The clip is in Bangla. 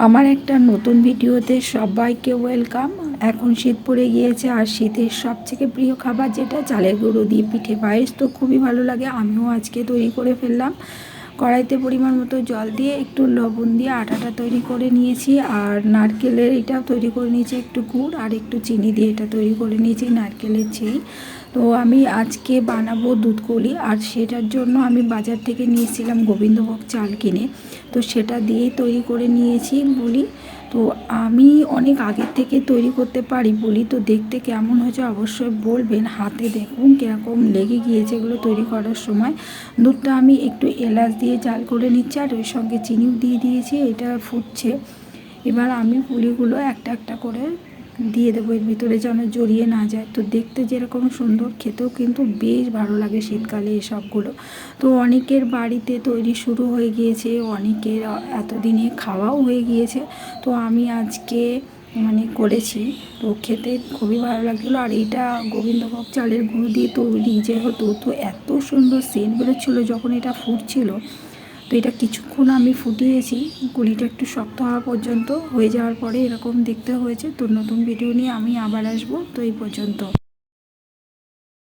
আমার একটা নতুন ভিডিওতে সবাইকে ওয়েলকাম। এখন শীত পড়ে গিয়েছে আর শীতের সবথেকে প্রিয় খাবার যেটা চালের গুঁড়ো দিয়ে পিঠে পায়েস তো খুবই ভালো লাগে। আমিও আজকে তৈরি করে ফেললাম। কড়াইতে পরিমাণ মতো জল দিয়ে একটু লবণ দিয়ে আটাটা তৈরি করে নিয়েছি, আর নারকেলের এটাও তৈরি করে নিয়েছি, একটু গুড় আর একটু চিনি দিয়ে এটা তৈরি করে নিয়েছি নারকেলের চেই। তো আমি আজকে বানাবো দুধ কলি, আর সেটার জন্য আমি বাজার থেকে নিয়েছিলাম গোবিন্দভোগ চাল কিনে। তো সেটা দিয়েই তৈরি করে নিয়েছি বলি। তো আমি অনেক আগের থেকে তৈরি করতে পারি বলি, তো দেখতে কেমন হয়েছে অবশ্যই বলবেন। হাতে দেখুন কীরকম লেগে গিয়েছে এগুলো তৈরি করার সময়। দুধটা আমি একটু এলাচ দিয়ে জাল করে নিচ্ছি, আর ওই সঙ্গে চিনিও দিয়ে দিয়েছি। এটা ফুটছে। এবার আমি পুলিগুলো একটা একটা করে দিয়ে দেবো এর ভিতরে, যেন জড়িয়ে না যায়। তো দেখতে যেরকম সুন্দর, খেতেও কিন্তু বেশ ভালো লাগে শীতকালে এসবগুলো। তো অনেকের বাড়িতে তৈরি শুরু হয়ে গিয়েছে, অনেকের এতদিনে খাওয়াও হয়ে গিয়েছে। তো আমি আজকে করেছি, তো খেতে খুবই ভালো লাগছিলো। আর এটা গোবিন্দভোগ চালের গুঁড়ো দিয়ে তৈরি যেহেতু, তো এত সুন্দর সেন্ট বেরোচ্ছিলো যখন এটা ফুটছিল। তো এটা কিছুক্ষণ আমি ফুটিয়েছি, গুলিটা একটু শক্ত হওয়া পর্যন্ত। হয়ে যাওয়ার পরে এরকম দেখতে হয়েছে। তো নতুন ভিডিও নিয়ে আমি আবার আসবো। তো এই পর্যন্ত।